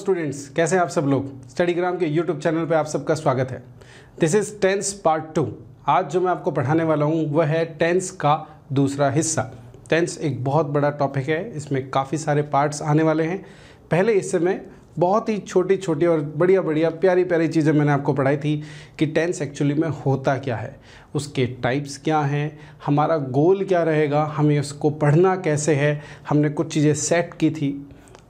Students, कैसे हैं आप सब लोग। स्टडीग्राम के यूट्यूब चैनल पे आप सबका स्वागत है। This is tense part 2। आज जो मैं आपको पढ़ाने वाला हूँ वह है टेंस का दूसरा हिस्सा। टेंस एक बहुत बड़ा टॉपिक है, इसमें काफ़ी सारे पार्ट्स आने वाले हैं। पहले इससे मैं बहुत ही छोटी छोटी और बढ़िया बढ़िया प्यारी प्यारी चीज़ें मैंने आपको पढ़ाई थी कि टेंस एक्चुअली में होता क्या है, उसके टाइप्स क्या हैं, हमारा गोल क्या रहेगा, हमें उसको पढ़ना कैसे है, हमने कुछ चीज़ें सेट की थी।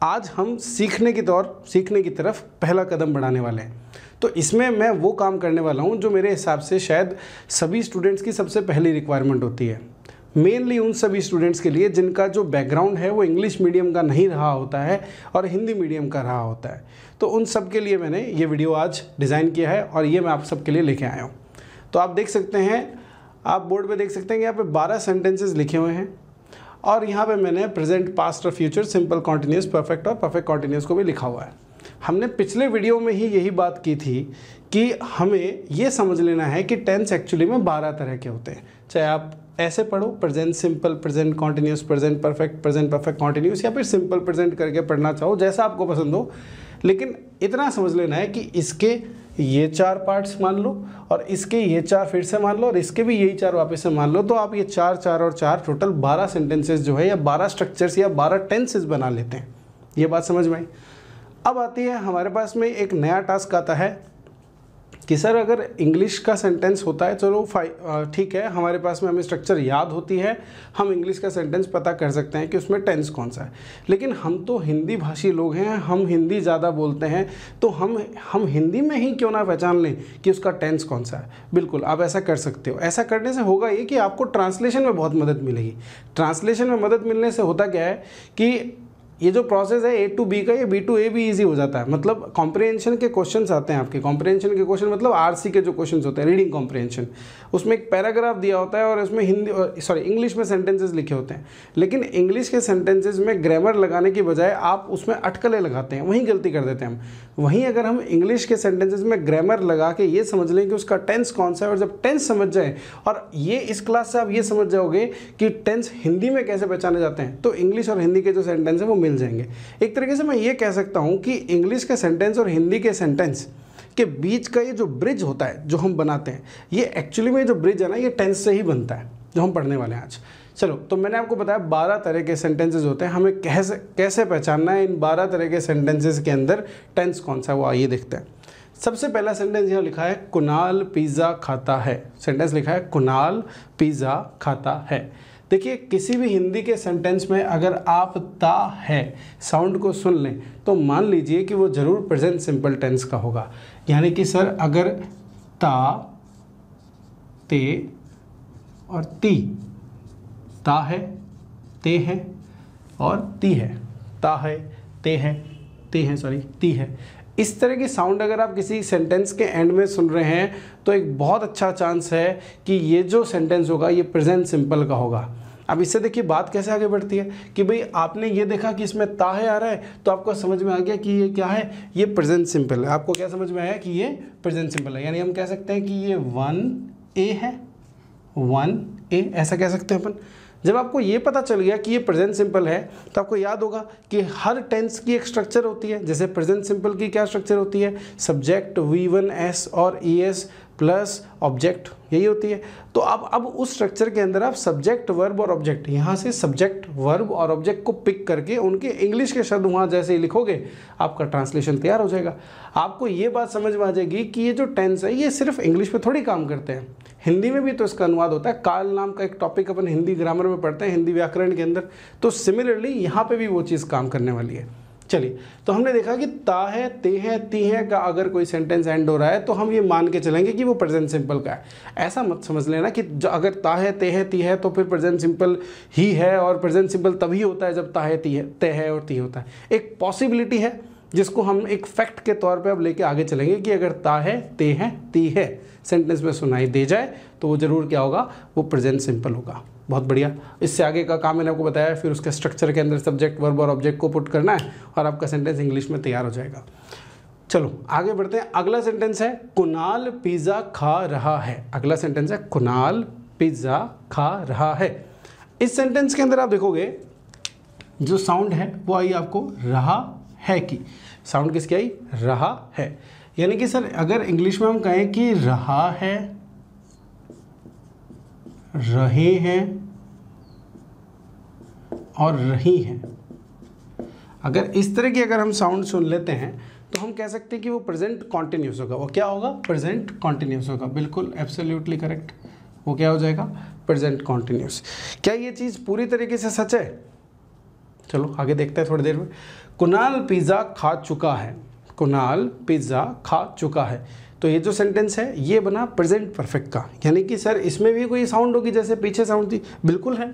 आज हम सीखने की तरफ पहला कदम बढ़ाने वाले हैं। तो इसमें मैं वो काम करने वाला हूँ जो मेरे हिसाब से शायद सभी स्टूडेंट्स की सबसे पहली रिक्वायरमेंट होती है। मेनली उन सभी स्टूडेंट्स के लिए जिनका जो बैकग्राउंड है वो इंग्लिश मीडियम का नहीं रहा होता है और हिंदी मीडियम का रहा होता है। तो उन सब के लिए मैंने ये वीडियो आज डिज़ाइन किया है और ये मैं आप सब के लिए लेके आया हूँ। तो आप देख सकते हैं, आप बोर्ड पे देख सकते हैं कि यहाँ पे 12 सेंटेंसेस लिखे हुए हैं और यहाँ पे मैंने प्रेजेंट, पास्ट और फ्यूचर, सिंपल, कॉन्टिन्यूस, परफेक्ट और परफेक्ट कॉन्टिन्यूस को भी लिखा हुआ है। हमने पिछले वीडियो में ही यही बात की थी कि हमें ये समझ लेना है कि टेंस एक्चुअली में 12 तरह के होते हैं। चाहे आप ऐसे पढ़ो, present simple, present continuous, present perfect continuous, या फिर सिंपल प्रेजेंट करके पढ़ना चाहो, जैसा आपको पसंद हो। लेकिन इतना समझ लेना है कि इसके ये 4 पार्ट्स मान लो और इसके ये 4 फिर से मान लो और इसके भी यही 4 वापस से मान लो, तो आप ये 4 4 और 4 टोटल 12 सेंटेंसेस जो है या 12 स्ट्रक्चर्स या 12 टेंसेस बना लेते हैं। ये बात समझ में आई। अब आती है हमारे पास में एक नया टास्क आता है कि सर अगर इंग्लिश का सेंटेंस होता है, चलो ठीक है, हमारे पास में हमें स्ट्रक्चर याद होती है, हम इंग्लिश का सेंटेंस पता कर सकते हैं कि उसमें टेंस कौन सा है। लेकिन हम तो हिंदी भाषी लोग हैं, हम हिंदी ज़्यादा बोलते हैं, तो हम हिंदी में ही क्यों ना पहचान लें कि उसका टेंस कौन सा है। बिल्कुल आप ऐसा कर सकते हो। ऐसा करने से होगा ये कि आपको ट्रांसलेशन में बहुत मदद मिलेगी। ट्रांसलेशन में मदद मिलने से होता क्या है कि ये जो प्रोसेस है A to B का, ये B to A भी ईजी हो जाता है। मतलब कॉम्प्रिहेंशन के क्वेश्चंस आते हैं आपके। कॉम्प्रिहेंशन के क्वेश्चन मतलब RC के जो क्वेश्चंस होते हैं, रीडिंग कॉम्प्रिहेंशन, उसमें एक पैराग्राफ दिया होता है और उसमें इंग्लिश में सेंटेंसेस लिखे होते हैं। लेकिन इंग्लिश के सेंटेंसेस में ग्रामर लगाने की बजाय आप उसमें अटकलें लगाते हैं, वहीं गलती कर देते हैं हम। वहीं अगर हम इंग्लिश के सेंटेंसेस में ग्रामर लगा के ये समझ लें कि उसका टेंस कौन सा है, और जब टेंस समझ जाए, और ये इस क्लास से आप ये समझ जाओगे कि टेंस हिंदी में कैसे पहचाने जाते हैं, तो इंग्लिश और हिंदी के जो सेंटेंस हैं वो मिल जाएंगे। एक तरीके से मैं ये कह सकता हूं कि इंग्लिश के सेंटेंस और हिंदी के सेंटेंस के बीच का ये जो ब्रिज होता है जो हम बनाते हैं, ये एक्चुअली में जो ब्रिज है ना, ये टेंस से ही बनता है, जो हम पढ़ने वाले हैं आज। चलो, तो मैंने आपको बताया 12 तरह के सेंटेंसेस होते हैं। हमें कैसे पहचानना है इन 12 तरह के सेंटेंसेस के अंदर टेंस कौन सा है, वो आइए देखते हैं। सबसे पहला सेंटेंस यहाँ लिखा है, कुणाल पिज़्ज़ा खाता है। सेंटेंस लिखा है, कुणाल पिज़्ज़ा खाता है। देखिए, किसी भी हिंदी के सेंटेंस में अगर आप ता है साउंड को सुन लें तो मान लीजिए कि वो ज़रूर प्रेजेंट सिंपल टेंस का होगा। यानी कि सर अगर ता, ते और ती, ता है, ते है और ती है, ता है, ते है, ती है, इस तरह की साउंड अगर आप किसी सेंटेंस के एंड में सुन रहे हैं तो एक बहुत अच्छा चांस है कि ये जो सेंटेंस होगा ये प्रेजेंट सिंपल का होगा। अब इससे देखिए बात कैसे आगे बढ़ती है कि भाई आपने ये देखा कि इसमें ता है आ रहा है, तो आपको समझ में आ गया कि ये क्या है, ये प्रेजेंट सिंपल है। आपको क्या समझ में आया कि ये प्रेजेंट सिंपल है। यानी हम कह सकते हैं कि ये 1A है, 1A ऐसा कह सकते हैं अपन। जब आपको ये पता चल गया कि ये प्रेजेंट सिंपल है तो आपको याद होगा कि हर टेंस की एक स्ट्रक्चर होती है। जैसे प्रेजेंट सिंपल की क्या स्ट्रक्चर होती है, सब्जेक्ट, V1S और ES प्लस ऑब्जेक्ट, यही होती है। तो अब उस स्ट्रक्चर के अंदर आप सब्जेक्ट, वर्ब और ऑब्जेक्ट, यहाँ से सब्जेक्ट, वर्ब और ऑब्जेक्ट को पिक करके उनके इंग्लिश के शब्द वहाँ जैसे ही लिखोगे आपका ट्रांसलेशन तैयार हो जाएगा। आपको ये बात समझ में आ जाएगी कि ये जो टेंस है ये सिर्फ इंग्लिश पे थोड़ी काम करते हैं, हिंदी में भी तो इसका अनुवाद होता है। काल नाम का एक टॉपिक अपन हिंदी ग्रामर में पढ़ते हैं, हिंदी व्याकरण के अंदर, तो सिमिलरली यहाँ पे भी वो चीज़ काम करने वाली है। चलिए, तो हमने देखा कि ता है, ते है, ती है का अगर कोई सेंटेंस एंड हो रहा है तो हम ये मान के चलेंगे कि वो प्रेजेंट सिंपल का है। ऐसा मत समझ लेना कि अगर ता है, ते है, ती है तो फिर प्रेजेंट सिंपल ही है, और प्रेजेंट सिंपल तभी होता है जब ता है, ती है, ते है और ती होता है। एक पॉसिबिलिटी है जिसको हम एक फैक्ट के तौर पे अब लेके आगे चलेंगे कि अगर ता है, ते है, ती है सेंटेंस में सुनाई दे जाए तो वो ज़रूर क्या होगा, वो प्रेजेंट सिंपल होगा। बहुत बढ़िया। इससे आगे का काम मैंने आपको बताया, फिर उसके स्ट्रक्चर के अंदर सब्जेक्ट, वर्ब और ऑब्जेक्ट को पुट करना है और आपका सेंटेंस इंग्लिश में तैयार हो जाएगा। चलो आगे बढ़ते हैं। अगला सेंटेंस है, कुणाल पिज़्ज़ा खा रहा है। अगला सेंटेंस है, कुणाल पिज़्ज़ा खा रहा है। इस सेंटेंस के अंदर आप देखोगे जो साउंड है वो आई आपको रहा है की। साउंड किसकी आई? रहा है। यानी कि सर अगर इंग्लिश में हम कहें कि रहा है, रहे हैं और रही हैं, अगर इस तरह की अगर हम साउंड सुन लेते हैं तो हम कह सकते हैं कि वो प्रेजेंट कॉन्टिन्यूस होगा। वो क्या होगा? प्रेजेंट कॉन्टिन्यूस होगा। बिल्कुल एब्सोल्युटली करेक्ट। वो क्या हो जाएगा? Present continuous. क्या ये चीज़ पूरी तरीके से सच है? चलो आगे देखते हैं थोड़ी देर में। कुणाल पिज़्ज़ा खा चुका है। कुणाल पिज़्ज़ा खा चुका है। तो ये जो सेंटेंस है ये बना प्रेजेंट परफेक्ट का। यानी कि सर इसमें भी कोई साउंड होगी जैसे पीछे साउंड थी? बिल्कुल है।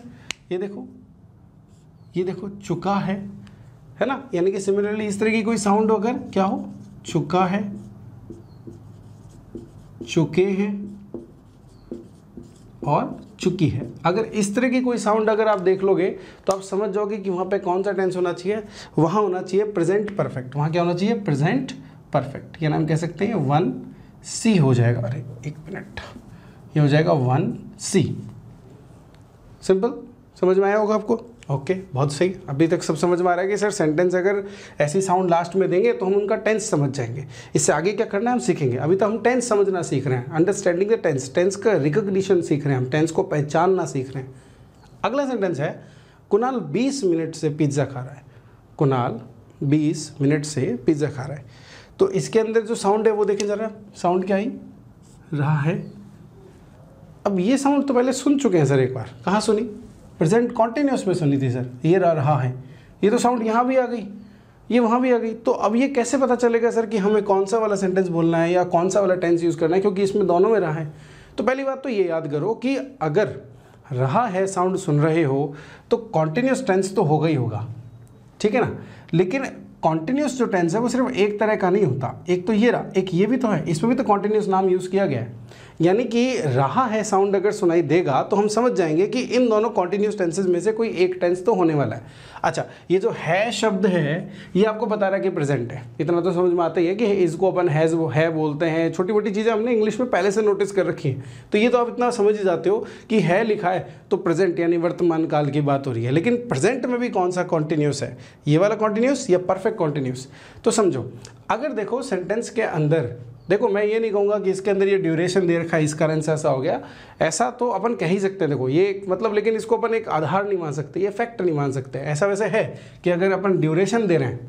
ये देखो, ये देखो, चुका है ना। यानी कि सिमिलरली इस तरह की कोई साउंड अगर क्या हो? चुका है, चुके हैं और चुकी है। अगर इस तरह की कोई साउंड अगर आप देख लोगे तो आप समझ जाओगे कि वहाँ पे कौन सा टेंस होना चाहिए? वहाँ होना चाहिए प्रेजेंट परफेक्ट। वहाँ क्या होना चाहिए? Present perfect. या नाम कह सकते हैं 1C हो जाएगा। अरे एक मिनट, ये हो जाएगा 1C। सिंपल, समझ में आया होगा आपको? ओके, बहुत सही। अभी तक सब समझ में आ रहा है कि सर सेंटेंस अगर ऐसी साउंड लास्ट में देंगे तो हम उनका टेंस समझ जाएंगे। इससे आगे क्या करना है हम सीखेंगे। अभी तो हम टेंस समझना सीख रहे हैं, अंडरस्टैंडिंग द टेंस, टेंस का रिकॉग्निशन सीख रहे हैं, हम टेंस को पहचानना सीख रहे हैं। अगला सेंटेंस है कुणाल 20 मिनट से पिज्ज़ा खा रहा है। कुणाल 20 मिनट से पिज्ज़ा खा रहा है। तो इसके अंदर जो साउंड है वो देखें ज़रा, साउंड क्या आई? रहा है। अब ये साउंड तो पहले सुन चुके हैं सर एक बार। कहाँ सुनी? प्रेजेंट कॉन्टिन्यूस में सुनी थी सर। ये रहा है, ये तो साउंड यहाँ भी आ गई, ये वहाँ भी आ गई। तो अब ये कैसे पता चलेगा सर कि हमें कौन सा वाला सेंटेंस बोलना है या कौन सा वाला टेंस यूज़ करना है, क्योंकि इसमें दोनों में रहा है। तो पहली बात तो ये याद करो कि अगर रहा है साउंड सुन रहे हो तो कॉन्टिन्यूस टेंस तो होगा ही होगा, ठीक है ना। लेकिन कॉन्टिन्यूस जो टेंस है वो सिर्फ एक तरह का नहीं होता। एक तो ये रहा, एक ये भी तो है, इसमें भी तो कॉन्टिन्यूस नाम यूज़ किया गया है। यानी कि रहा है साउंड अगर सुनाई देगा तो हम समझ जाएंगे कि इन दोनों कॉन्टिन्यूस टेंसेज में से कोई एक टेंस तो होने वाला है। अच्छा, ये जो है शब्द है ये आपको बता रहा है कि प्रेजेंट है। इतना तो समझ में आता ही है कि इसको अपन हैज़ वो है बोलते हैं। छोटी मोटी चीज़ें हमने इंग्लिश में पहले से नोटिस कर रखी हैं, तो ये तो आप इतना समझ ही जाते हो कि है लिखा है तो प्रेजेंट यानी वर्तमान काल की बात हो रही है। लेकिन प्रेजेंट में भी कौन सा कॉन्टिन्यूस है? ये वाला कॉन्टिन्यूस या परफेक्ट कॉन्टिन्यूस? तो समझो, अगर देखो सेंटेंस के अंदर, देखो मैं ये नहीं कहूँगा कि इसके अंदर ये ड्यूरेशन दे रखा है इस कारण से ऐसा हो गया, ऐसा तो अपन कह ही सकते हैं। देखो ये मतलब, लेकिन इसको अपन एक आधार नहीं मान सकते, ये फैक्ट नहीं मान सकते। ऐसा वैसे है कि अगर अपन ड्यूरेशन दे रहे हैं,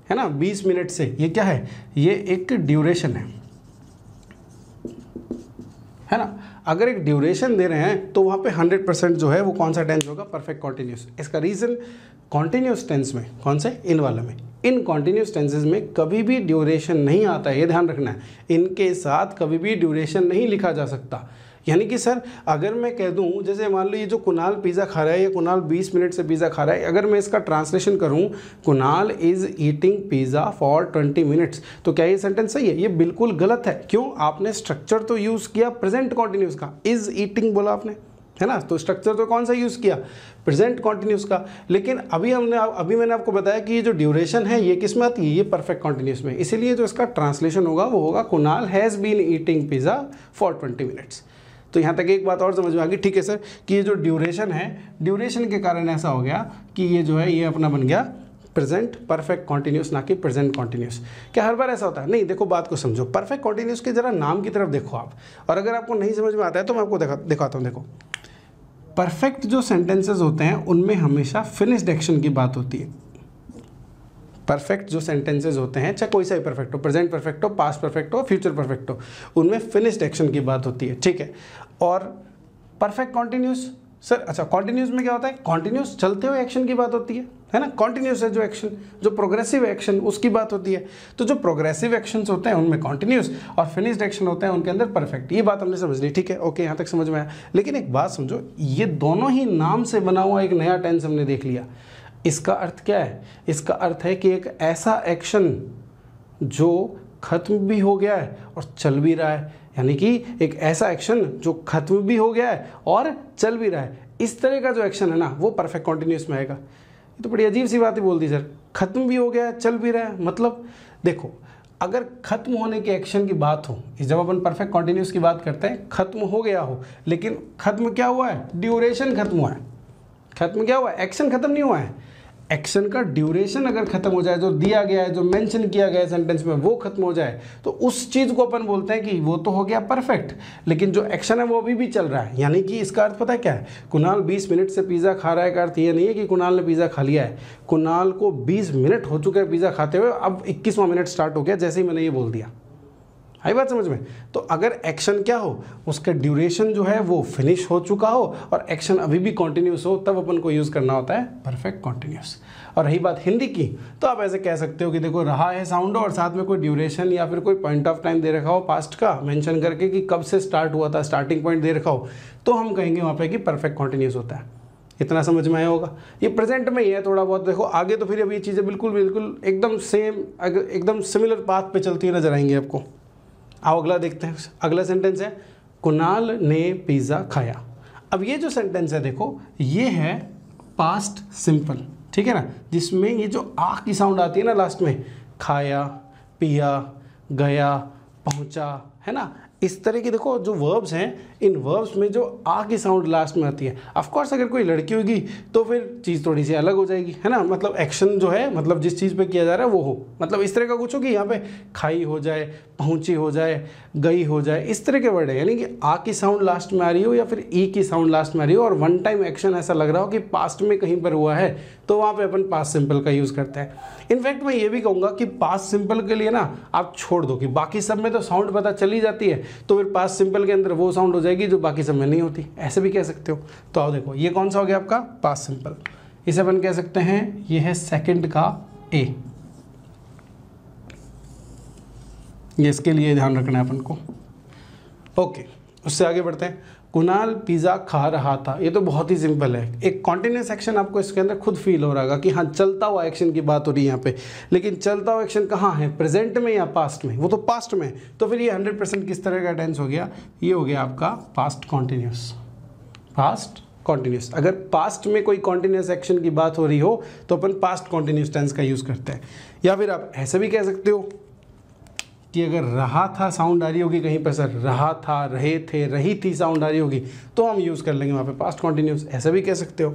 है ना, 20 मिनट से, ये क्या है? ये एक ड्यूरेशन है ना। अगर एक ड्यूरेशन दे रहे हैं तो वहाँ पे 100% जो है वो कौन सा टेंस होगा? Perfect continuous. इसका रीज़न कॉन्टिन्यूस टेंस में, कौन से? इन वाला में, इन कॉन्टिन्यूस टेंसेज में कभी भी ड्यूरेशन नहीं आता है, ये ध्यान रखना है। इनके साथ कभी भी ड्यूरेशन नहीं लिखा जा सकता। यानी कि सर अगर मैं कह दूं, जैसे मान लो ये जो कुणाल पिज़्ज़ा खा रहा है, ये कुणाल 20 मिनट से पिज़्ज़ा खा रहा है, अगर मैं इसका ट्रांसलेशन करूं Kunal is eating pizza for 20 minutes, तो क्या ये सेंटेंस सही है? ये बिल्कुल गलत है। क्यों? आपने स्ट्रक्चर तो यूज़ किया प्रेजेंट कॉन्टिन्यूस का, इज़ ईटिंग बोला आपने, है ना। तो स्ट्रक्चर तो कौन सा यूज़ किया? प्रेजेंट कॉन्टिन्यूस का। लेकिन अभी मैंने आपको बताया कि ये जो ड्यूरेशन है ये किस में आती है? ये परफेक्ट कॉन्टिन्यूस में। इसीलिए जो इसका ट्रांसलेशन होगा वो होगा Kunal has been eating pizza for 20 minutes. तो यहाँ तक एक बात और समझ में आ गई, ठीक है सर, कि ये जो ड्यूरेशन है, ड्यूरेशन के कारण ऐसा हो गया कि ये जो है ये अपना बन गया प्रेजेंट परफेक्ट कॉन्टिन्यूस, ना कि प्रेजेंट कॉन्टिन्यूस। क्या हर बार ऐसा होता है? नहीं। देखो बात को समझो, परफेक्ट कॉन्टिन्यूस के जरा नाम की तरफ देखो आप, और अगर आपको नहीं समझ में आता है तो मैं आपको दिखाता हूँ। देखो, परफेक्ट जो सेंटेंसेस होते हैं उनमें हमेशा फिनिश्ड एक्शन की बात होती है। परफेक्ट जो सेंटेंसेस होते हैं, चाहे कोई सा भी परफेक्ट हो, प्रेजेंट परफेक्ट हो, पास्ट परफेक्ट हो, फ्यूचर परफेक्ट हो, उनमें फिनिश्ड एक्शन की बात होती है, ठीक है। और परफेक्ट कॉन्टिन्यूस, सर अच्छा कॉन्टिन्यूस में क्या होता है? कॉन्टिन्यूस चलते हुए एक्शन की बात होती है ना। कॉन्टिन्यूस है जो एक्शन, जो प्रोग्रेसिव एक्शन, उसकी बात होती है। तो जो प्रोग्रेसिव एक्शंस होते हैं उनमें कॉन्टिन्यूस, और फिनिश्ड एक्शन होते हैं उनके अंदर परफेक्ट। ये बात हमने समझ ली, ठीक है, ओके, यहाँ तक समझ में आया। लेकिन एक बात समझो, ये दोनों ही नाम से बना हुआ एक नया टेंस हमने देख लिया। इसका अर्थ क्या है? इसका अर्थ है कि एक ऐसा एक्शन जो खत्म भी हो गया है और चल भी रहा है, यानी कि एक ऐसा एक्शन जो खत्म भी हो गया है और चल भी रहा है, इस तरह का जो एक्शन है ना वो परफेक्ट कॉन्टिन्यूस में आएगा। ये तो बड़ी अजीब सी बात ही बोल दी सर, खत्म भी हो गया है, चल भी रहा है। मतलब देखो, अगर खत्म होने के एक्शन की बात हो, जब अपन परफेक्ट कॉन्टिन्यूस की बात करते हैं, खत्म हो गया हो, लेकिन खत्म क्या हुआ है? ड्यूरेशन खत्म हुआ है। खत्म क्या हुआ है? एक्शन खत्म नहीं हुआ है, एक्शन का ड्यूरेशन अगर खत्म हो जाए, जो दिया गया है, जो मेंशन किया गया है सेंटेंस में, वो खत्म हो जाए, तो उस चीज़ को अपन बोलते हैं कि वो तो हो गया परफेक्ट, लेकिन जो एक्शन है वो अभी भी चल रहा है। यानी कि इसका अर्थ पता है क्या है? कुणाल 20 मिनट से पिज़्ज़ा खा रहा है का अर्थ ये नहीं है कि कुणाल ने पिज़्ज़ा खा लिया है। कुणाल को 20 मिनट हो चुके हैं पिज़्ज़ा खाते हुए, अब 21वां मिनट स्टार्ट हो गया जैसे ही मैंने ये बोल दिया। आई बात समझ में? तो अगर एक्शन क्या हो, उसका ड्यूरेशन जो है वो फिनिश हो चुका हो और एक्शन अभी भी कॉन्टिन्यूस हो, तब अपन को यूज़ करना होता है परफेक्ट कॉन्टिन्यूस। और रही बात हिंदी की, तो आप ऐसे कह सकते हो कि देखो रहा है साउंड और साथ में कोई ड्यूरेशन या फिर कोई पॉइंट ऑफ टाइम दे रखा हो पास्ट का मेंशन करके कि कब से स्टार्ट हुआ था, स्टार्टिंग पॉइंट दे रखा हो, तो हम कहेंगे वहाँ पे कि परफेक्ट कॉन्टिन्यूस होता है। इतना समझ में आया होगा। ये प्रेजेंट में ही है थोड़ा बहुत, देखो आगे तो फिर अब ये चीज़ें बिल्कुल एकदम सेम, एकदम सिमिलर पाथ पे चलती हुई नजर आएंगी आपको। आओ अगला देखते हैं। अगला सेंटेंस है कुणाल ने पिज़्ज़ा खाया। अब ये जो सेंटेंस है देखो, ये है पास्ट सिंपल, ठीक है ना, जिसमें ये जो आ की साउंड आती है ना लास्ट में, खाया, पिया, गया, पहुंचा, है ना, इस तरह की देखो जो वर्ब्स हैं, इन वर्ब्स में जो आ की साउंड लास्ट में आती है। ऑफ कोर्स अगर कोई लड़की होगी तो फिर चीज़ थोड़ी सी अलग हो जाएगी, है ना, मतलब एक्शन जो है, मतलब जिस चीज़ पे किया जा रहा है वो हो, मतलब इस तरह का कुछ हो कि यहाँ पे खाई हो जाए, पहुंची हो जाए, गई हो जाए, इस तरह के वर्ड है। यानी कि आ की साउंड लास्ट में आ रही हो या फिर ई की साउंड लास्ट में आ रही हो और वन टाइम एक्शन ऐसा लग रहा हो कि पास्ट में कहीं पर हुआ है, तो वहाँ पे अपन पास्ट सिंपल का यूज़ करते हैं। इनफैक्ट मैं ये भी कहूँगा कि पास्ट सिंपल के लिए ना आप छोड़ दो कि बाकी सब में तो साउंड पता चली जाती है, तो फिर पास्ट सिंपल के अंदर वो साउंड हो जाएगी जो बाकी सब में नहीं होती, ऐसे भी कह सकते हो। तो आओ देखो ये कौन सा हो गया आपका पास्ट सिंपल, इसे अपन कह सकते हैं ये है सेकंड का ए। ये इसके लिए ध्यान रखना है अपन को। ओके, उससे आगे बढ़ते हैं। कुणाल पिज़्ज़ा खा रहा था, ये तो बहुत ही सिंपल है। एक कॉन्टिन्यूस एक्शन आपको इसके अंदर खुद फील हो रहा होगा कि हाँ चलता हुआ एक्शन की बात हो रही है यहाँ पे, लेकिन चलता हुआ एक्शन कहाँ है, प्रेजेंट में या पास्ट में? वो तो पास्ट में, तो फिर ये 100% किस तरह का टेंस हो गया? ये हो गया आपका पास्ट कॉन्टिन्यूस। पास्ट कॉन्टिन्यूस, अगर पास्ट में कोई कॉन्टिन्यूस एक्शन की बात हो रही हो तो अपन पास्ट कॉन्टिन्यूस टेंस का यूज़ करते हैं। या फिर आप ऐसे भी कह सकते हो कि अगर रहा था साउंड आ रही होगी कहीं पर, सर रहा था, रहे थे, रही थी साउंड आ रही होगी, तो हम यूज़ कर लेंगे वहाँ पे पास्ट कॉन्टिन्यूस, ऐसे भी कह सकते हो।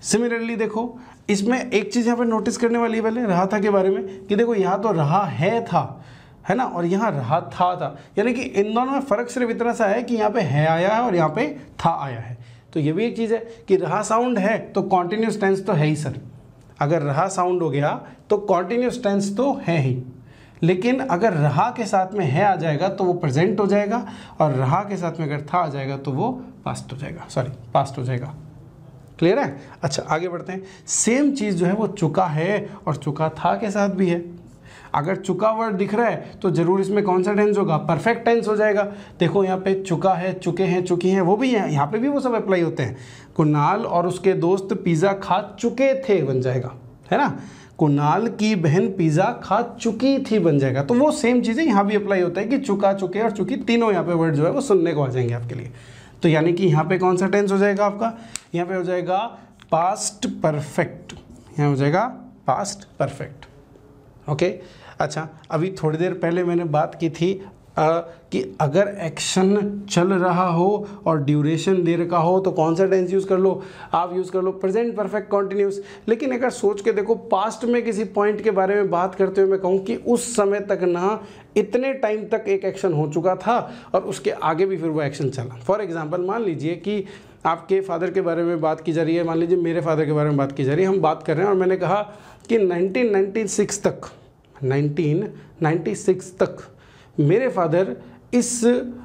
सिमिलरली देखो इसमें एक चीज़ यहाँ पे नोटिस करने वाली है पहले रहा था के बारे में, कि देखो यहाँ तो रहा है था, है ना, और यहाँ रहा था, यानी कि इन दोनों में फ़र्क सिर्फ इतना सा है कि यहाँ पे है आया है और यहाँ पे था आया है। तो ये भी एक चीज़ है कि रहा साउंड है तो कॉन्टिन्यूस टेंस तो है ही सर, अगर रहा साउंड हो गया तो कॉन्टिन्यूस टेंस तो है ही, लेकिन अगर रहा के साथ में है आ जाएगा तो वो प्रेजेंट हो जाएगा, और रहा के साथ में अगर था आ जाएगा तो वो पास्ट हो जाएगा, पास्ट हो जाएगा। क्लियर है? अच्छा आगे बढ़ते हैं। सेम चीज़ जो है वो चुका है और चुका था के साथ भी है। अगर चुका वर्ड दिख रहा है तो जरूर इसमें कौन सा टेंस होगा? परफेक्ट टेंस हो जाएगा। देखो यहाँ पे चुका है, चुके हैं, चुकी हैं, वो भी हैं, यहाँ पे भी वो सब अप्लाई होते हैं। कुणाल और उसके दोस्त पिज़्ज़ा खा चुके थे बन जाएगा, है ना, कुणाल की बहन पिज़्ज़ा खा चुकी थी बन जाएगा। तो वो सेम चीज़ें यहाँ भी अप्लाई होता है कि चुका, चुके और चुकी तीनों यहाँ पे वर्ड जो है वो सुनने को आ जाएंगे आपके लिए। तो यानी कि यहाँ पे कौन सा टेंस हो जाएगा आपका? यहाँ पे हो जाएगा पास्ट परफेक्ट, यहाँ हो जाएगा पास्ट परफेक्ट। ओके, अच्छा अभी थोड़ी देर पहले मैंने बात की थी कि अगर एक्शन चल रहा हो और ड्यूरेशन दे रखा हो तो कौन सा टेंस यूज़ कर लो? आप यूज़ कर लो प्रेजेंट परफेक्ट कॉन्टिन्यूस। लेकिन अगर सोच के देखो पास्ट में किसी पॉइंट के बारे में बात करते हुए मैं कहूँ कि उस समय तक ना इतने टाइम तक एक एक्शन हो चुका था और उसके आगे भी फिर वो एक्शन चला। फॉर एग्जाम्पल मान लीजिए कि आपके फादर के बारे में बात की जा रही है, मान लीजिए मेरे फादर के बारे में बात की जा रही है, हम बात कर रहे हैं और मैंने कहा कि 1996 तक मेरे फादर इस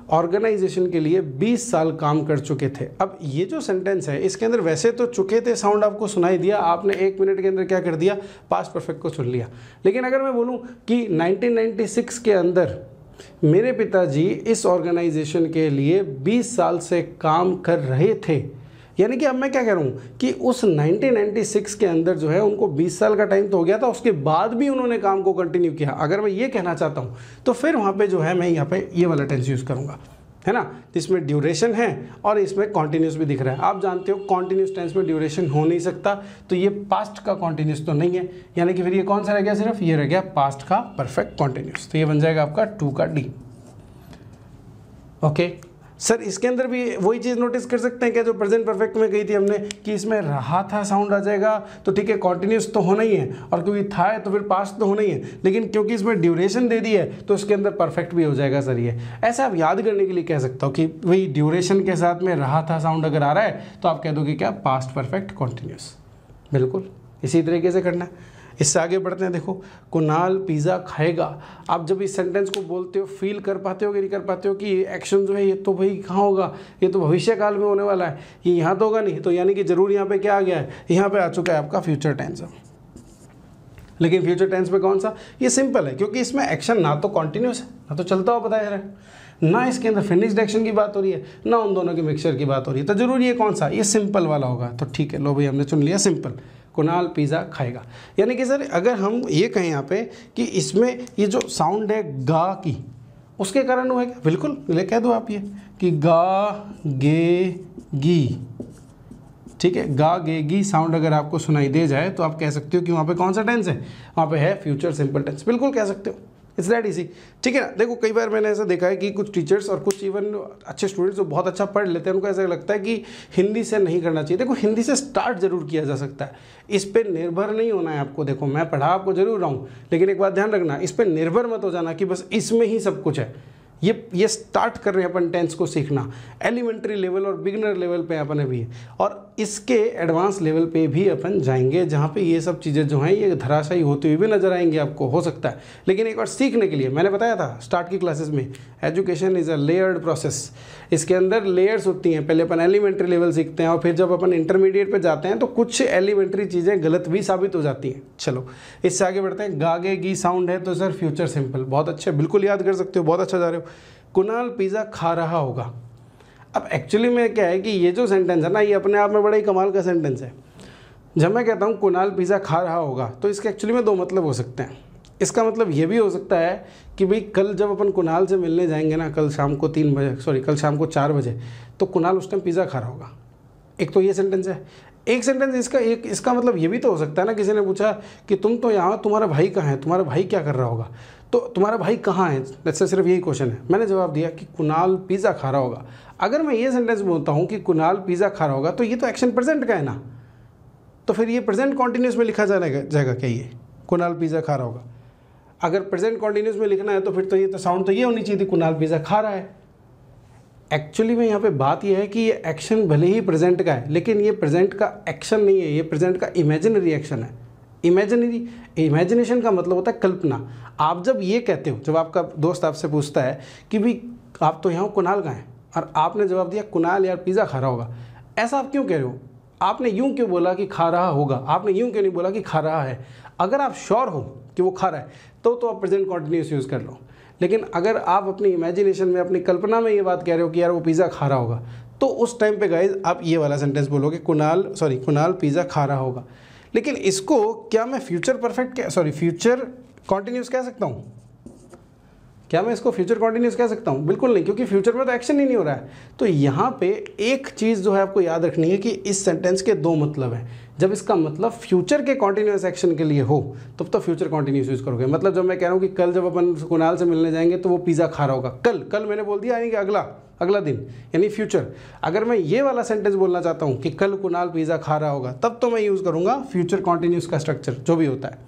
ऑर्गेनाइजेशन के लिए 20 साल काम कर चुके थे। अब ये जो सेंटेंस है इसके अंदर वैसे तो चुके थे साउंड आपको सुनाई दिया, आपने 1 मिनट के अंदर क्या कर दिया? पास्ट परफेक्ट को चुन लिया। लेकिन अगर मैं बोलूँ कि 1996 के अंदर मेरे पिताजी इस ऑर्गेनाइजेशन के लिए 20 साल से काम कर रहे थे, यानी कि अब मैं क्या कह रहा हूँ कि उस 1996 के अंदर जो है उनको 20 साल का टाइम तो हो गया था, उसके बाद भी उन्होंने काम को कंटिन्यू किया। अगर मैं ये कहना चाहता हूँ तो फिर वहाँ पे जो है मैं यहाँ पे ये वाला टेंस यूज़ करूँगा, है ना, जिसमें ड्यूरेशन है और इसमें कॉन्टिन्यूस भी दिख रहा है। आप जानते हो कॉन्टिन्यूस टेंस में ड्यूरेशन हो नहीं सकता, तो ये पास्ट का कॉन्टिन्यूस तो नहीं है, यानी कि फिर ये कौन सा रह गया? सिर्फ ये रह गया पास्ट का परफेक्ट कॉन्टिन्यूस। तो ये बन जाएगा आपका 2 का D। ओके, सर इसके अंदर भी वही चीज़ नोटिस कर सकते हैं क्या जो प्रेजेंट परफेक्ट में कही थी हमने कि इसमें रहा था साउंड आ जाएगा, तो ठीक है कॉन्टिन्यूस तो होना ही है, और क्योंकि था है तो फिर पास्ट तो होना ही है, लेकिन क्योंकि इसमें ड्यूरेशन दे दी है तो इसके अंदर परफेक्ट भी हो जाएगा सर। ये ऐसा आप याद करने के लिए कह सकता हूँ कि वही ड्यूरेशन के साथ में रहा था साउंड अगर आ रहा है तो आप कह दोगे क्या, पास्ट परफेक्ट कॉन्टिन्यूस। बिल्कुल इसी तरीके से करना है। इससे आगे बढ़ते हैं। देखो, कुणाल पिज़्ज़ा खाएगा। आप जब इस सेंटेंस को बोलते हो फील कर पाते हो कि नहीं कर पाते हो कि एक्शन जो है ये तो भाई कहाँ होगा, ये तो भविष्य काल में होने वाला है, ये यहाँ तो होगा नहीं, तो यानी कि जरूर यहाँ पे क्या आ गया है, यहाँ पे आ चुका है आपका फ्यूचर टेंस। लेकिन फ्यूचर टेंस में कौन सा, ये सिंपल है क्योंकि इसमें एक्शन ना तो कॉन्टिन्यूस है ना तो चलता हुआ बताया जा रहा है, ना इसके अंदर फिनिश्ड एक्शन की बात हो रही है, ना उन दोनों के मिक्सचर की बात हो रही है, तो जरूर ये कौन सा, ये सिंपल वाला होगा। तो ठीक है, लो भाई हमने चुन लिया सिंपल, कुणाल पिज़्ज़ा खाएगा। यानी कि सर अगर हम ये कहें यहाँ पे कि इसमें ये जो साउंड है गा की, उसके कारण हुआ है क्या, बिल्कुल ले कह दो आप ये कि गा गे गी, ठीक है, गा गे गी साउंड अगर आपको सुनाई दे जाए तो आप कह सकते हो कि वहाँ पे कौन सा टेंस है, वहाँ पे है फ्यूचर सिंपल टेंस, बिल्कुल कह सकते हो, इट्स दैट इजी। ठीक है ना। देखो कई बार मैंने ऐसा देखा है कि कुछ टीचर्स और कुछ इवन अच्छे स्टूडेंट्स जो बहुत अच्छा पढ़ लेते हैं उनको ऐसा लगता है कि हिंदी से नहीं करना चाहिए। देखो हिंदी से स्टार्ट जरूर किया जा सकता है, इस पर निर्भर नहीं होना है आपको। देखो मैं पढ़ा आपको जरूर रहा हूँ, लेकिन एक बात ध्यान रखना, इस पर निर्भर मत हो जाना कि बस इसमें ही सब कुछ है। ये स्टार्ट कर रहे हैं अपन टेंस को सीखना, एलिमेंट्री लेवल और बिगिनर लेवल पे अपन अभी है, और इसके एडवांस लेवल पे भी अपन जाएंगे जहाँ पे ये सब चीज़ें जो हैं ये धराशायी होती हुई भी नजर आएंगी आपको, हो सकता है। लेकिन एक बार सीखने के लिए मैंने बताया था स्टार्ट की क्लासेस में, education is a layered process, इसके अंदर लेयर्स होती हैं। पहले अपन एलिमेंट्री लेवल सीखते हैं और फिर जब अपन इंटरमीडिएट पे जाते हैं तो कुछ एलिमेंट्री चीज़ें गलत भी साबित हो जाती हैं। चलो इससे आगे बढ़ते हैं। गागे गी साउंड है तो सर फ्यूचर सिंपल, बहुत अच्छे, बिल्कुल याद कर सकते हो, बहुत अच्छा जा रहे हो। कुणाल पिज़्ज़ा खा रहा होगा। अब एक्चुअली में क्या है कि ये जो सेंटेंस है ना, ये अपने आप में बड़ा ही कमाल का सेंटेंस है। जब मैं कहता हूँ कुणाल पिज़्ज़ा खा रहा होगा तो इसके एक्चुअली में दो मतलब हो सकते हैं। इसका मतलब ये भी हो सकता है कि भाई कल जब अपन कुणाल से मिलने जाएंगे ना, कल शाम को 3 बजे, सॉरी कल शाम को 4 बजे, तो कुणाल उस टाइम पिज़्ज़ा खा रहा होगा। एक तो ये सेंटेंस है। एक सेंटेंस इसका मतलब ये भी तो हो सकता है ना, किसी ने पूछा कि तुम तो यहाँ, तुम्हारा भाई कहाँ है, तुम्हारा भाई क्या कर रहा होगा, तो तुम्हारा भाई कहाँ है, वैसे सिर्फ यही क्वेश्चन है। मैंने जवाब दिया कि कुणाल पिज़्ज़ा खा रहा होगा। अगर मैं ये सेंटेंस बोलता हूँ कि कुणाल पिज़्ज़ा खा रहा होगा तो ये तो एक्शन प्रेजेंट का है ना, तो फिर ये प्रेजेंट कॉन्टिन्यूस में लिखा जाएगा क्या, ये कुणाल पिज़्ज़ा खा रहा होगा। अगर प्रेजेंट कॉन्टिन्यूस में लिखना है तो फिर तो ये तो साउंड तो ये होनी चाहिए थी, कुणाल पिज़्ज़ा खा रहा है। एक्चुअली में यहाँ पे बात ये है कि ये एक्शन भले ही प्रेजेंट का है, लेकिन ये प्रेजेंट का एक्शन नहीं है, ये प्रेजेंट का इमेजिनरी एक्शन है। इमेजिनेशन का मतलब होता है कल्पना। आप जब ये कहते हो, जब आपका दोस्त आपसे पूछता है कि भाई आप तो यहाँ कुणाल कहाँ है, और आपने जवाब दिया कुणाल यार पिज़्ज़ा खा रहा होगा, ऐसा आप क्यों कह रहे हो? आपने यूं क्यों बोला कि खा रहा होगा, आपने यूं क्यों नहीं बोला कि खा रहा है? अगर आप श्योर हो कि वो खा रहा है तो आप प्रेजेंट कॉन्टिन्यूस यूज़ कर लो। लेकिन अगर आप अपनी इमेजिनेशन में, अपनी कल्पना में ये बात कह रहे हो कि यार वो पिज़्ज़ा खा रहा होगा, तो उस टाइम पे गाइज आप ये वाला सेंटेंस बोलोगे कुणाल पिज़्ज़ा खा रहा होगा। लेकिन इसको क्या मैं फ्यूचर कॉन्टिन्यूस कह सकता हूँ? क्या मैं इसको फ्यूचर कॉन्टिन्यूस कह सकता हूँ? बिल्कुल नहीं, क्योंकि फ्यूचर में तो एक्शन ही नहीं हो रहा है। तो यहाँ पे एक चीज़ जो है आपको याद रखनी है कि इस सेंटेंस के दो मतलब हैं। जब इसका मतलब फ्यूचर के कॉन्टिन्यूस एक्शन के लिए हो तब तो फ्यूचर कॉन्टिन्यूस यूज़ करोगे। मतलब जब मैं कह रहा हूँ कि कल जब अपन कुणाल से मिलने जाएंगे तो वो पिज़्ज़ा खा रहा होगा, कल मैंने बोल दिया, यानी कि अगला दिन, यानी फ्यूचर। अगर मैं ये वाला सेंटेंस बोलना चाहता हूँ कि कल कुणाल पिज़्ज़ा खा रहा होगा, तब तो मैं यूज़ करूँगा फ्यूचर कॉन्टिन्यूस का स्ट्रक्चर जो भी होता है।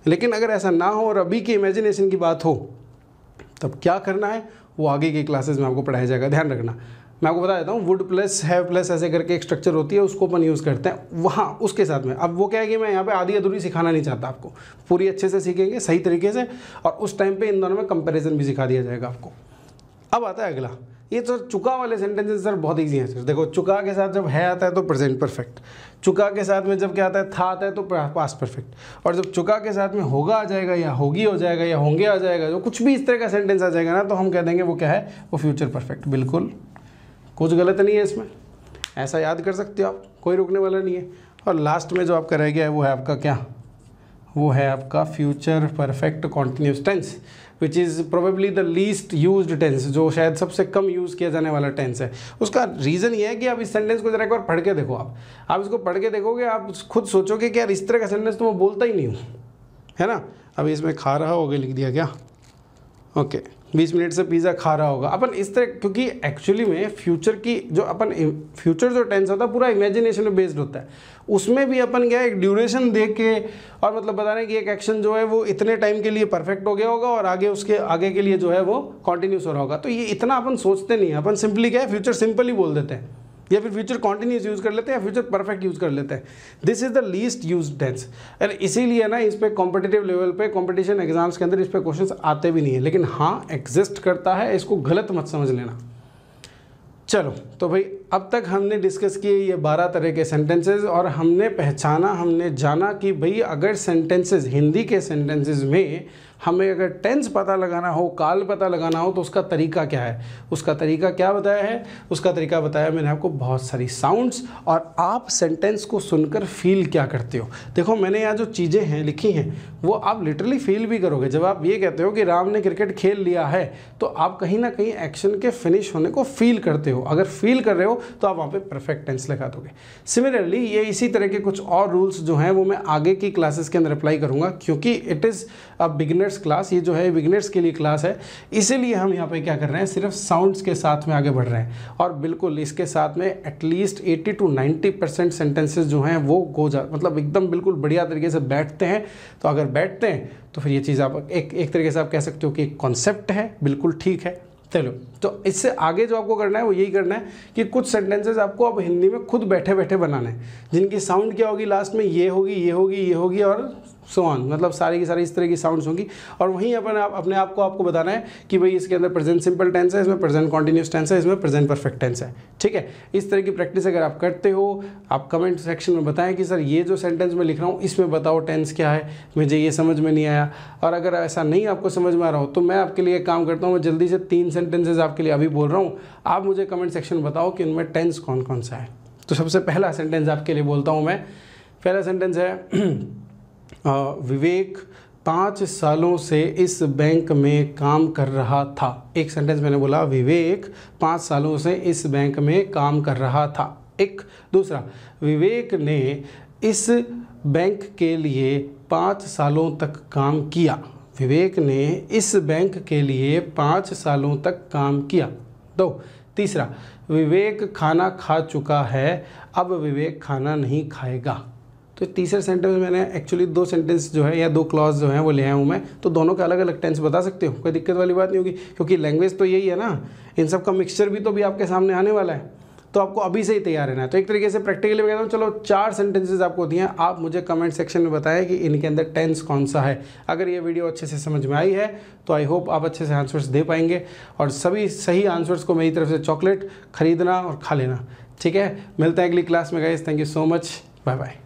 लेकिन अगर ऐसा ना हो और अभी की इमेजिनेशन की बात हो, तब क्या करना है वो आगे की क्लासेस में आपको पढ़ाया जाएगा, ध्यान रखना। मैं आपको बता देता हूँ, वुड प्लस हैव प्लस ऐसे करके एक स्ट्रक्चर होती है, उसको अपन यूज़ करते हैं वहाँ उसके साथ में। अब वो क्या है कि मैं यहाँ पे आधी अधूरी सिखाना नहीं चाहता आपको, पूरी अच्छे से सीखेंगे सही तरीके से, और उस टाइम पे इन दोनों में कंपैरिजन भी सिखा दिया जाएगा आपको। अब आता है अगला, ये तो चुका वाले सेंटेंसेस सर बहुत ईजी हैं सर। देखो चुका के साथ जब है आता है तो प्रेजेंट परफेक्ट, चुका के साथ में जब क्या आता है था आता है तो पास्ट परफेक्ट, और जब चुका के साथ में होगा आ जाएगा या होगी हो जाएगा या होंगे आ जाएगा, जो कुछ भी इस तरह का सेंटेंस आ जाएगा ना, तो हम कह देंगे वो क्या है, वो फ्यूचर परफेक्ट। बिल्कुल कुछ गलत नहीं है इसमें, ऐसा याद कर सकते हो आप, कोई रुकने वाला नहीं है। और लास्ट में जो आपका रह गया है वो है आपका क्या, वो है आपका future perfect continuous tense, which is probably the least used tense, जो शायद सबसे कम यूज़ किया जाने वाला टेंस है। उसका रीज़न ये है कि आप इस सेंटेंस को जरा एक बार पढ़ के देखो, आप इसको पढ़ के देखोगे, आप खुद सोचोगे कि यार इस तरह का सेंटेंस तो मैं बोलता ही नहीं हूँ, है ना। अब इसमें खा रहा होगा लिख दिया क्या, ओके 20 मिनट से पिज़्ज़ा खा रहा होगा अपन इस तरह, क्योंकि एक्चुअली में फ्यूचर की जो अपन फ्यूचर जो टेंस होता है पूरा इमेजिनेशन में बेस्ड होता है। उसमें भी अपन क्या है एक ड्यूरेशन देख के और मतलब बता रहे हैं कि एक एक्शन जो है वो इतने टाइम के लिए परफेक्ट हो गया होगा और आगे उसके आगे के लिए जो है वो कॉन्टिन्यूस हो रहा होगा। तो ये इतना अपन सोचते नहीं है, अपन सिंपली क्या है फ्यूचर सिंपल ही बोल देते हैं, या फिर फ्यूचर कॉन्टिन्यूस यूज़ कर लेते हैं या फ्यूचर परफेक्ट यूज़ कर लेते हैं। This is the least use tense. और इसीलिए ना इस पे कॉम्पिटिटिव लेवल पे कॉम्पिटिशन एग्जाम्स के अंदर इस पे क्वेश्चंस आते भी नहीं है, लेकिन हाँ एग्जिस्ट करता है, इसको गलत मत समझ लेना। चलो तो भाई अब तक हमने डिस्कस किए ये 12 तरह के सेंटेंसेस और हमने पहचाना, हमने जाना कि भाई अगर सेंटेंसेस, हिंदी के सेंटेंसेस में हमें अगर टेंस पता लगाना हो, काल पता लगाना हो तो उसका तरीका क्या है। उसका तरीका क्या बताया है? उसका तरीका बताया मैंने आपको बहुत सारी साउंड्स, और आप सेंटेंस को सुनकर फील क्या करते हो। देखो मैंने यहाँ जो चीज़ें हैं लिखी हैं वो आप लिटरली फील भी करोगे। जब आप ये कहते हो कि राम ने क्रिकेट खेल लिया है तो आप कहीं ना कहीं एक्शन के फिनिश होने को फील करते हो। अगर फील कर रहे हो तो आप वहाँ पे परफेक्ट टेंस लगा दोगे। सिमिलरली ये इसी तरह के कुछ और रूल्स जो हैं वो मैं आगे की क्लासेस के अंदर अप्लाई करूँगा, क्योंकि it is a beginners class, ये जो है बिगिनर्स के लिए क्लास है। इसीलिए हम यहाँ पे क्या कर रहे हैं, सिर्फ साउंड्स के साथ में आगे बढ़ रहे हैं। और बिल्कुल इसके साथ में एटलीस्ट 80 to 90% सेंटेंसेस जो हैं वो मतलब एकदम बिल्कुल बढ़िया तरीके से बैठते हैं। तो अगर बैठते हैं तो फिर ये चीज़ आप एक तरीके से आप कह सकते हो कि एक कॉन्सेप्ट है, बिल्कुल ठीक है। चलो तो इससे आगे जो आपको करना है वो यही करना है कि कुछ सेंटेंसेस आपको अब हिंदी में खुद बैठे बैठे बनाने हैं, जिनकी साउंड क्या होगी लास्ट में, ये होगी, ये होगी, ये होगी और सो ऑन, मतलब सारी की सारी इस तरह की साउंड्स होंगी। और वहीं अपने आप को आपको बताना है कि भाई इसके अंदर प्रेजेंट सिंपल टेंस है, इसमें प्रेजेंट कॉन्टिन्यूस टेंस है, इसमें प्रेजेंट परफेक्ट टेंस है। ठीक है, इस तरह की प्रैक्टिस अगर आप करते हो, आप कमेंट सेक्शन में बताएं कि सर ये जो सेंटेंस मैं लिख रहा हूँ इसमें बताओ टेंस क्या है, मुझे ये समझ में नहीं आया। और अगर ऐसा नहीं आपको समझ में आ रहा हो तो मैं आपके लिए काम करता हूँ, मैं जल्दी से 3 सेंटेंसेज आपके लिए अभी बोल रहा हूँ, आप मुझे कमेंट सेक्शन में बताओ कि उनमें टेंस कौन कौन सा है। तो सबसे पहला सेंटेंस आपके लिए बोलता हूँ मैं। पहला सेंटेंस है विवेक 5 सालों से इस बैंक में काम कर रहा था। एक सेंटेंस मैंने बोला, विवेक 5 सालों से इस बैंक में काम कर रहा था। एक दूसरा, विवेक ने इस बैंक के लिए 5 सालों तक काम किया। विवेक ने इस बैंक के लिए 5 सालों तक काम किया। 2, तीसरा, विवेक खाना खा चुका है, अब विवेक खाना नहीं खाएगा। तो तीसरे सेंटेंस में मैंने एक्चुअली 2 सेंटेंस जो है या 2 क्लॉज जो हैं वो ले आया हूँ मैं, तो दोनों के अलग अलग टेंस बता सकते हो, कोई दिक्कत वाली बात नहीं होगी, क्योंकि लैंग्वेज तो यही है ना, इन सब का मिक्सचर भी तो भी आपके सामने आने वाला है, तो आपको अभी से ही तैयार रहना है। तो एक तरीके से प्रैक्टिकली कहता हूँ, चलो 4 सेंटेंसेस आपको दिए हैं, आप मुझे कमेंट सेक्शन में बताएं कि इनके अंदर टेंस कौन सा है। अगर ये वीडियो अच्छे से समझ में आई है तो आई होप आप अच्छे से आंसर्स दे पाएंगे, और सभी सही आंसर्स को मेरी तरफ से चॉकलेट खरीदना और खा लेना। ठीक है, मिलते हैं अगली क्लास में guys, thank you so much, bye bye.